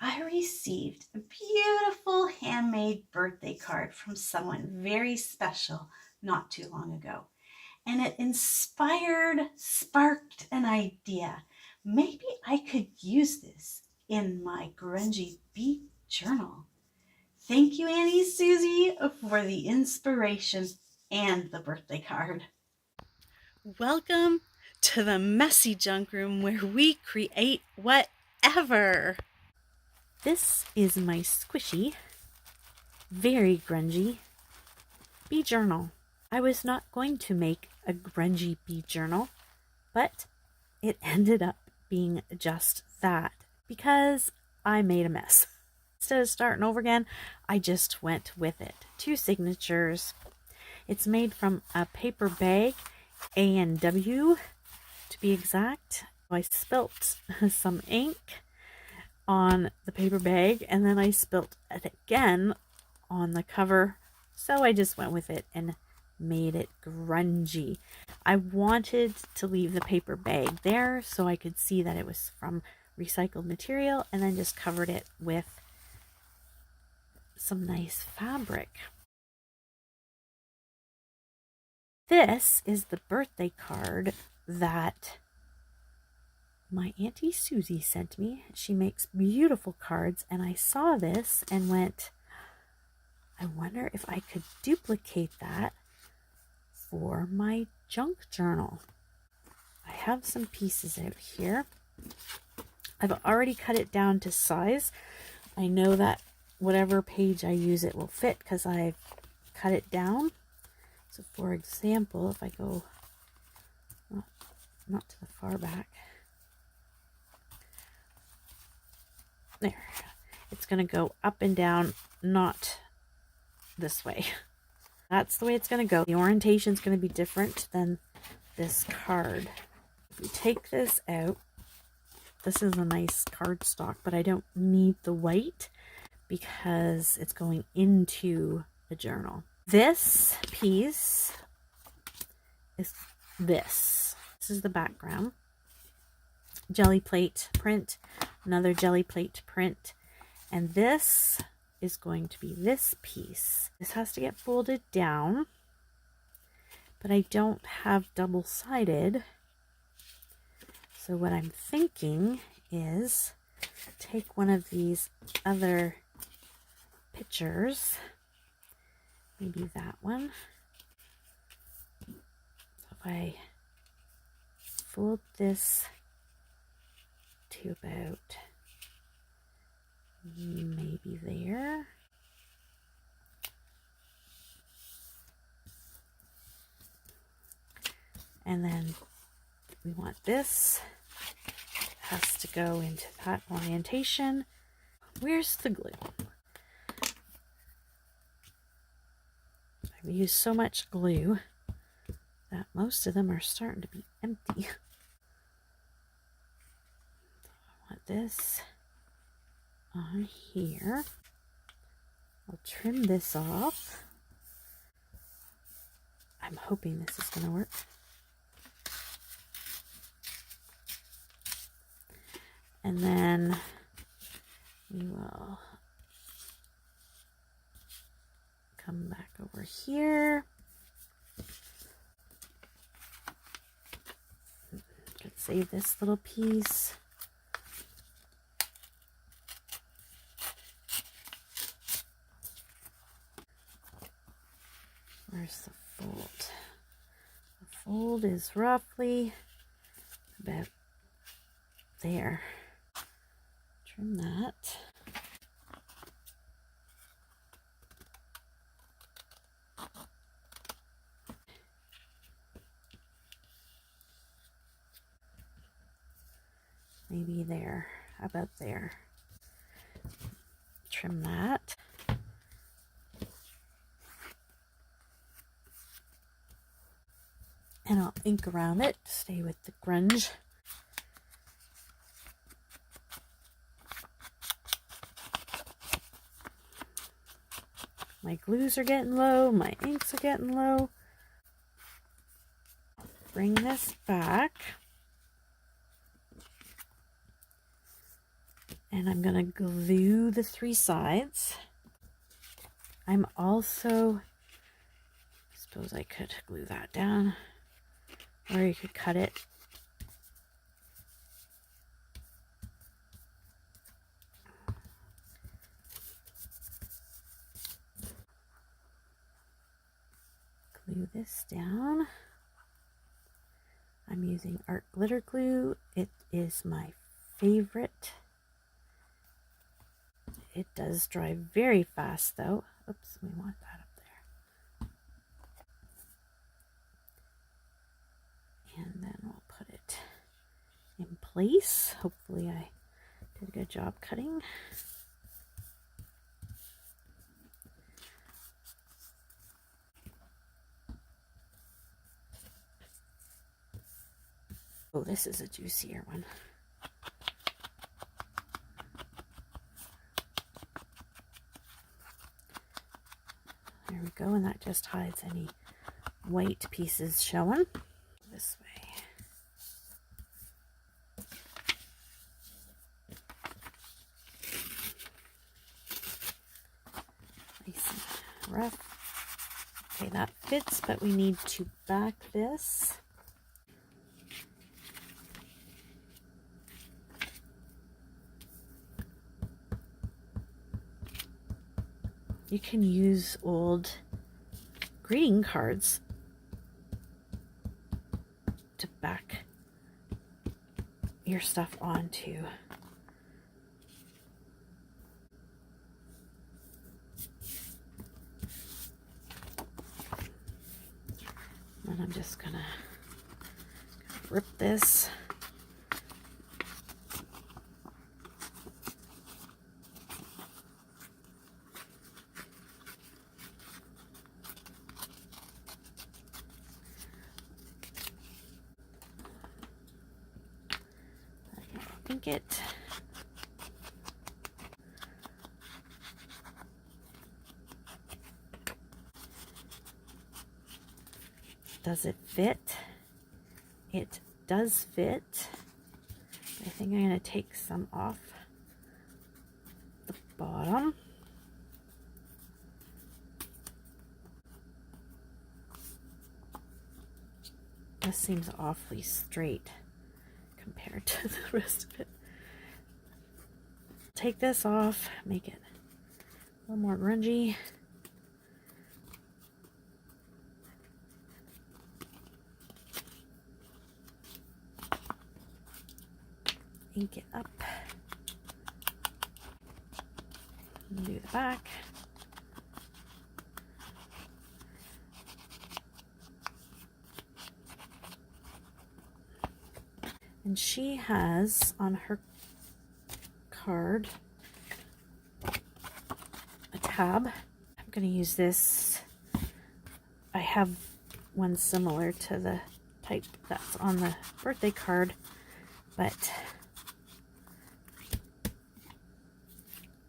I received a beautiful handmade birthday card from someone very special not too long ago. And it sparked an idea. Maybe I could use this in my grungy beat journal. Thank you, Annie Susie, for the inspiration and the birthday card. Welcome to the messy junk room where we create whatever. This is my squishy, very grungy bee journal. I was not going to make a grungy bee journal, but it ended up being just that because I made a mess. Instead of starting over again, I just went with it. 2 signatures. It's made from a paper bag, A&W to be exact. I spilt some ink on the paper bag and then I spilt it again on the cover, so I just went with it and made it grungy. I wanted to leave the paper bag there so I could see that it was from recycled material, and then just covered it with some nice fabric. This is the birthday card that my Auntie Susie sent me. She makes beautiful cards, and I saw this and went, I wonder if I could duplicate that for my junk journal. I have some pieces out here. I've already cut it down to size. I know that whatever page I use it will fit because I've cut it down. So for example, if I go not to the far back, there, it's going to go up and down, not this way. That's the way it's going to go. The orientation is going to be different than this card. If we take this out, this is a nice cardstock, but I don't need the white because it's going into the journal. This piece is this. This is the background. Jelly plate print, another jelly plate print, and this is going to be this piece. This has to get folded down, but I don't have double-sided. So what I'm thinking is take one of these other pictures, maybe that one. So if I fold this to about maybe there. And then we want this, has to go into that orientation. Where's the glue? I've used so much glue that most of them are starting to be empty. I want this on here. I'll trim this off. I'm hoping this is going to work. And then we will come back over here. Let's save this little piece. Where's the fold? The fold is roughly about there. Trim that. Maybe there, about there. Trim that. And I'll ink around it to stay with the grunge. My glues are getting low, my inks are getting low. Bring this back. And I'm going to glue the 3 sides. I'm also, I suppose I could glue that down, or you could cut it. Glue this down. I'm using art glitter glue. It is my favorite. It does dry very fast though. Oops, we want that up there. And then we'll put it in place. Hopefully I did a good job cutting. Oh, this is a juicier one. There we go, and that just hides any white pieces showing. This way. Nice and rough. Okay, that fits, but we need to back this. You can use old greeting cards to back your stuff onto. And I'm just gonna rip this. Ink it. Does it fit? It does fit. I think I'm going to take some off the bottom. This seems awfully straight compared to the rest of it. Take this off, make it a little more grungy. Ink it up. Do the back. And she has on her card a tab. I'm going to use this. I have one similar to the type that's on the birthday card, but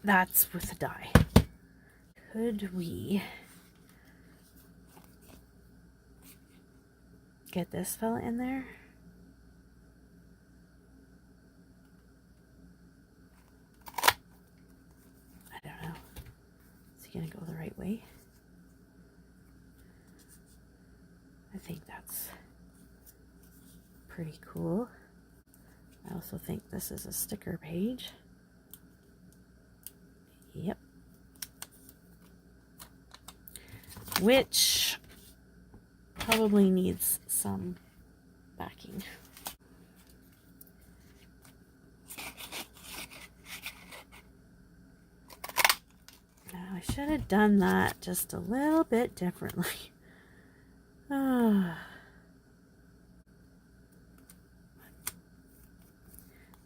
that's with a die. Could we get this fella in there? I don't know. Is he gonna go the right way? I think that's pretty cool. I also think this is a sticker page. Yep. Which probably needs some backing. Now I should have done that just a little bit differently.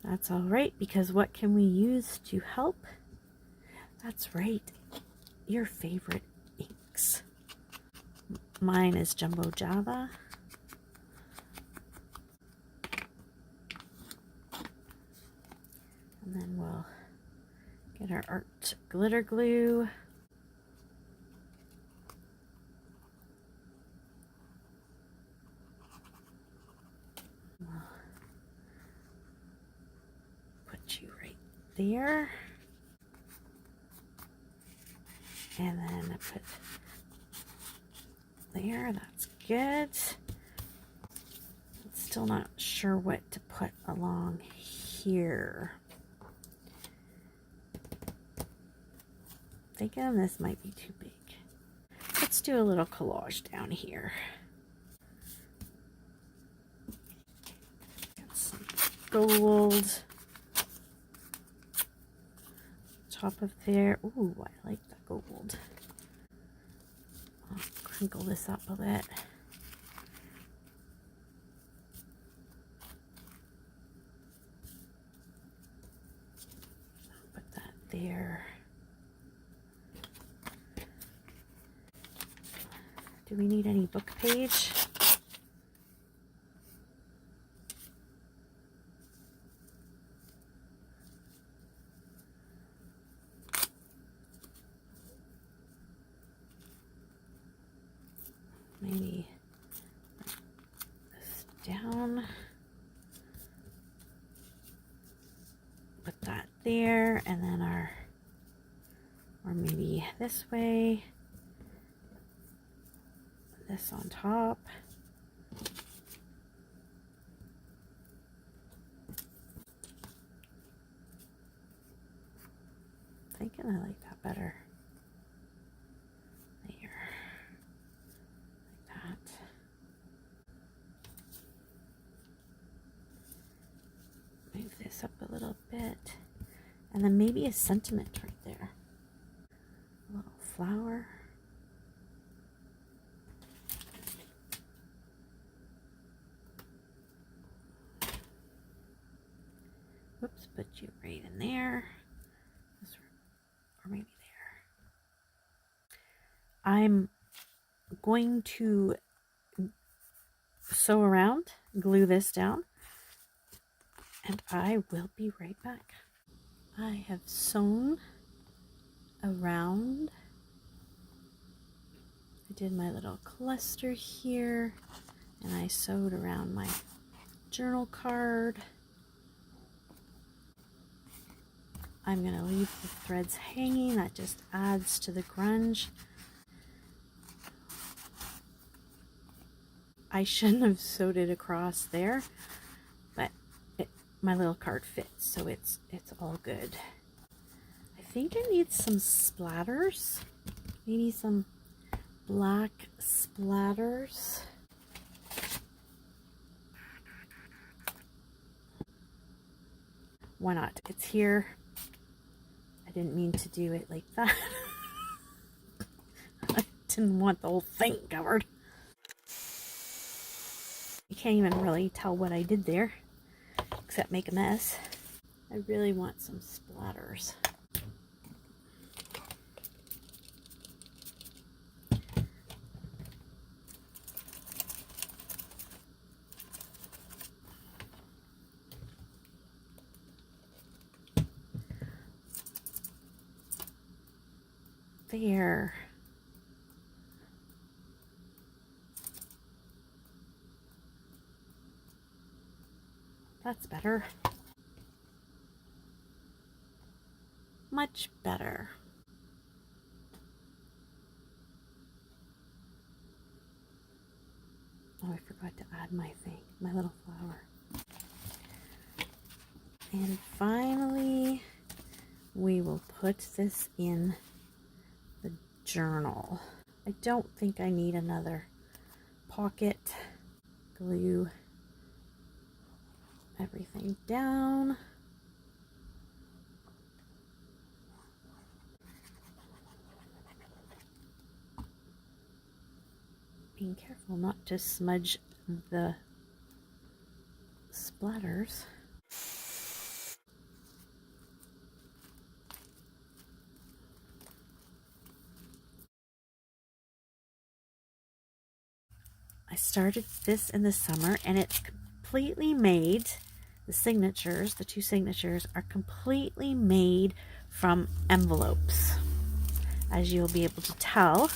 That's all right, because what can we use to help? That's right, your favorite inks. Mine is Jumbo Java. And then we'll get our art glitter glue. We'll put you right there. And then I put there. That's good. Still not sure what to put along here. Thinking this might be too big. Let's do a little collage down here. Got some gold. Top of there. Ooh, I like the gold. I'll crinkle this up a bit. Put that there. Do we need any book page? Maybe this down. Put that there, and then or maybe this way. This on top. Thinking I like that better. There. Like that. Move this up a little bit. And then maybe a sentiment right there. A little flower. Whoops, put you right in there. Or maybe there. I'm going to sew around, glue this down, and I will be right back. I have sewn around. I did my little cluster here, and I sewed around my journal card. I'm going to leave the threads hanging. That just adds to the grunge. I shouldn't have sewed it across there, but my little card fits, so it's all good. I think I need some splatters, maybe some black splatters. Why not? It's here. I didn't mean to do it like that. I didn't want the whole thing covered. You can't even really tell what I did there, except make a mess. I really want some splatters. There. That's better. Much better. Oh, I forgot to add my thing, my little flower. And finally, we will put this in the journal. I don't think I need another pocket. Glue everything down. Being careful not to smudge the splatters. I started this in the summer, and it's completely made, the signatures, the two signatures are completely made from envelopes, as you'll be able to tell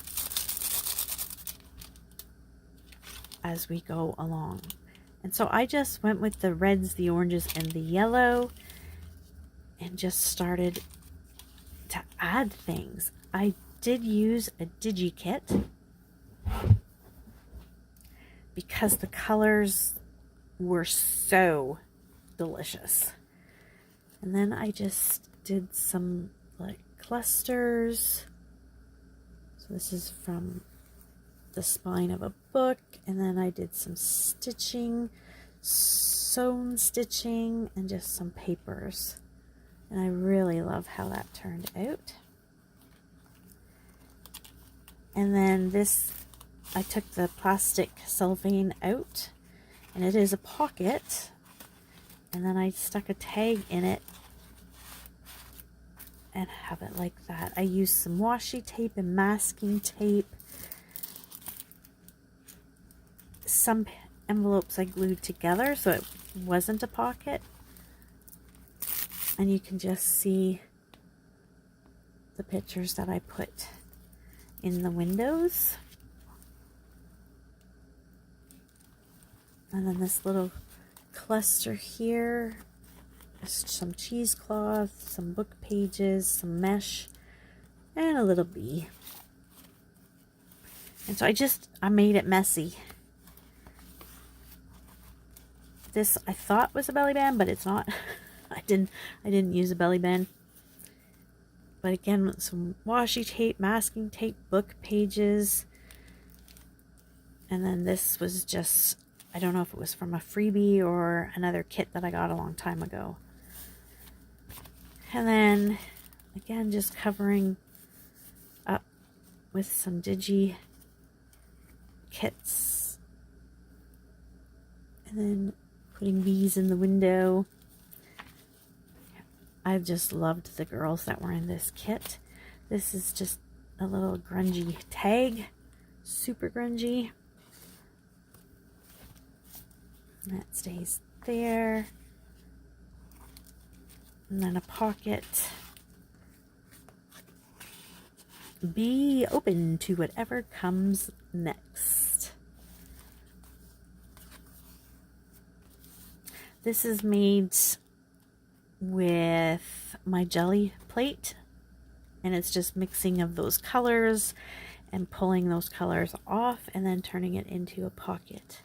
as we go along. And so I just went with the reds, the oranges, and the yellow, and just started to add things. I did use a DigiKit because the colors were so delicious. And then I just did some like clusters. So this is from the spine of a book, and then I did some stitching, sewn stitching, and just some papers. And I really love how that turned out. And then this, I took the plastic cellophane out, and it is a pocket, and then I stuck a tag in it and have it like that. I used some washi tape and masking tape. Some envelopes I glued together so it wasn't a pocket, and you can just see the pictures that I put in the windows. And then this little cluster here, just some cheesecloth, some book pages, some mesh, and a little bee. And so I made it messy. This I thought was a belly band, but it's not. I didn't use a belly band. But again, some washi tape, masking tape, book pages. And then this was just, I don't know if it was from a freebie or another kit that I got a long time ago. And then again, just covering up with some digi kits. And then putting these in the window. I just loved the girls that were in this kit. This is just a little grungy tag, super grungy. And that stays there. And then a pocket. Be open to whatever comes next. This is made with my jelly plate, and it's just mixing of those colors and pulling those colors off and then turning it into a pocket.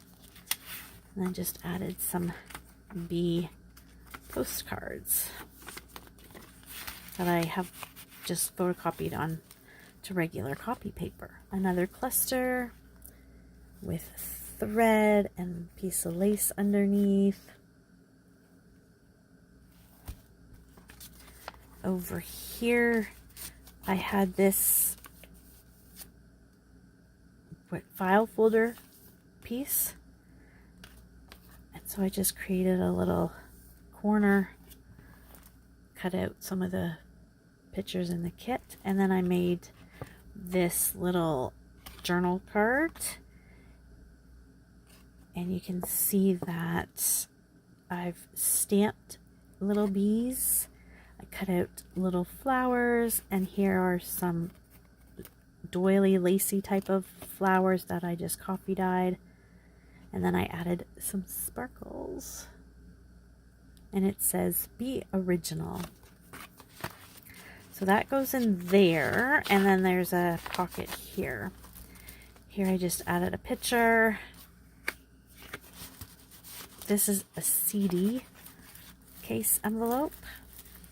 And then just added some bee postcards that I have just photocopied on to regular copy paper. Another cluster with thread and a piece of lace underneath. Over here, I had this file folder piece. And so I just created a little corner, cut out some of the pictures in the kit, and then I made this little journal card. And you can see that I've stamped little bees. I cut out little flowers, and here are some doily, lacy type of flowers that I just coffee dyed. And then I added some sparkles. And it says, "Be original." So that goes in there, and then there's a pocket here. Here I just added a picture. This is a CD case envelope,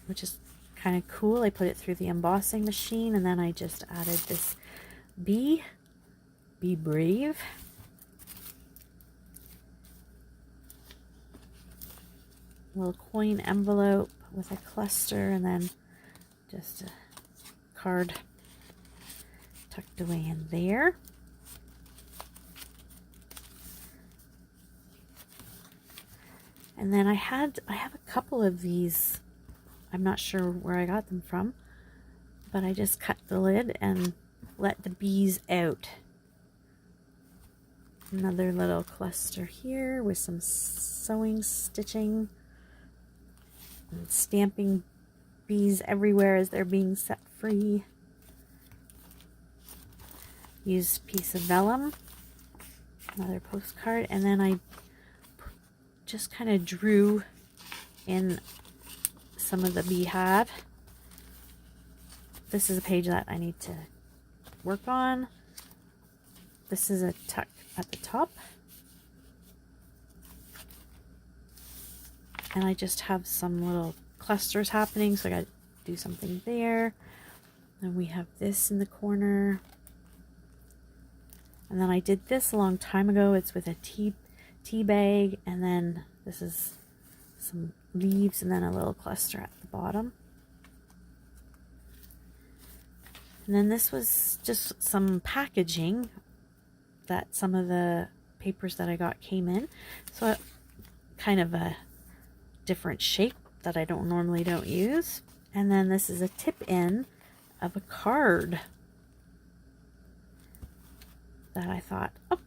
which is kind of cool. I put it through the embossing machine, and then I just added this bee, be brave. Little coin envelope with a cluster, and then just a card tucked away in there. And then I have a couple of these. I'm not sure where I got them from, but I just cut the lid and let the bees out. Another little cluster here with some sewing, stitching, and stamping bees everywhere as they're being set free. Used piece of vellum, another postcard, and then I just kind of drew in some of the beehive. This is a page that I need to work on. This is a tuck at the top. And I just have some little clusters happening, so I gotta do something there. And we have this in the corner. And then I did this a long time ago. It's with a tea bag, and then this is some leaves and then a little cluster at the bottom. And then this was just some packaging that some of the papers that I got came in. So kind of a different shape that I normally don't use. And then this is a tip in of a card that I thought, oh,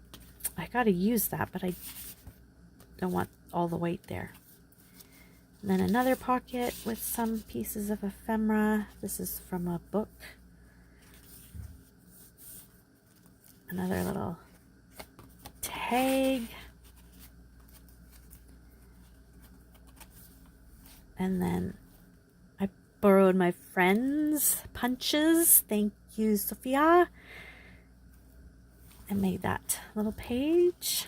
I gotta use that, but I don't want all the weight there. And then another pocket with some pieces of ephemera. This is from a book. Another little tag. And then I borrowed my friend's punches. Thank you, Sophia. And made that little page.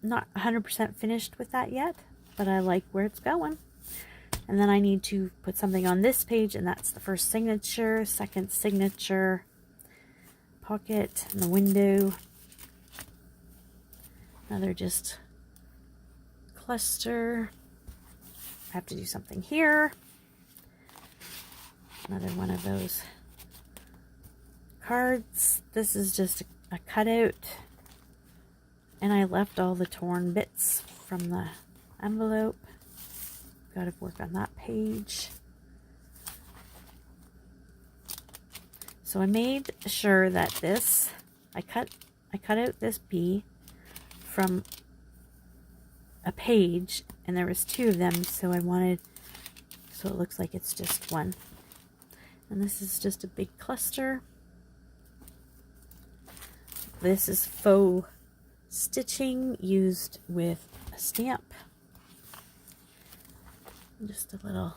Not 100% finished with that yet, but I like where it's going. And then I need to put something on this page, and that's the first signature, second signature, pocket, and the window. Another just cluster. I have to do something here. Another one of those cards. This is just a cutout. And I left all the torn bits from the envelope. Got to work on that page. So I made sure that this, I cut out this bee from a page, and there was two of them, so I wanted, so it looks like it's just one. And this is just a big cluster. This is faux stitching used with a stamp. Just a little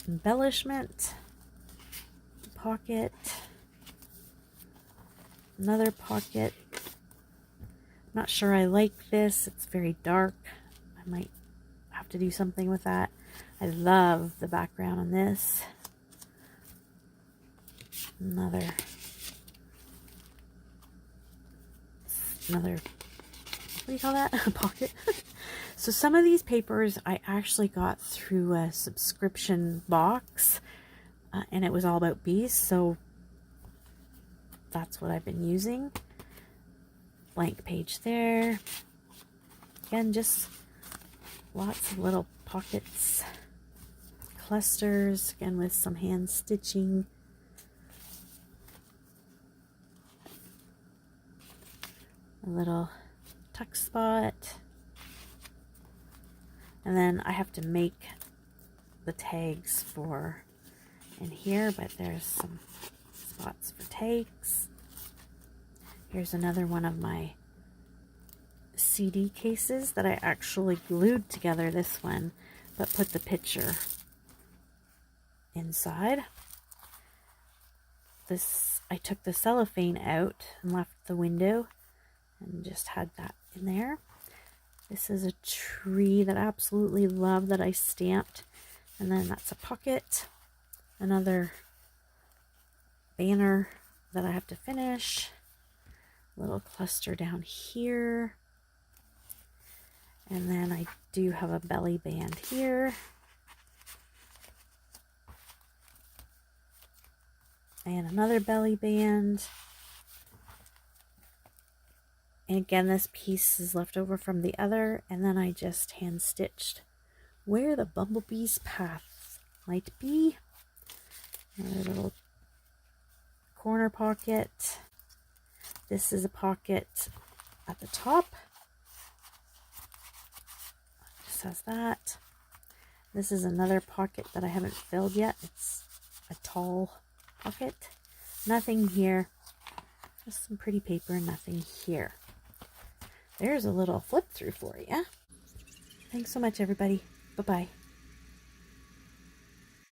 embellishment. Pocket. Another pocket. Not sure I like this. It's very dark. I might have to do something with that. I love the background on this. Another, what do you call that? A pocket. So some of these papers I actually got through a subscription box, and it was all about bees, so that's what I've been using. Blank page there. Again, just lots of little pockets, clusters, again with some hand stitching. A little tuck spot. And then I have to make the tags for in here, but there's some spots for tags. Here's another one of my CD cases that I actually glued together, this one, but put the picture inside. This, I took the cellophane out and left the window and just had that in there. This is a tree that I absolutely love that I stamped. And then that's a pocket. Another banner that I have to finish. Little cluster down here. And then I do have a belly band here. And another belly band. And again, this piece is left over from the other, and then I just hand stitched where the bumblebee's path might be. Another little corner pocket. This is a pocket at the top. Just has that. This is another pocket that I haven't filled yet. It's a tall pocket. Nothing here. Just some pretty paper, nothing here. There's a little flip through for you. Thanks so much, everybody. Bye-bye.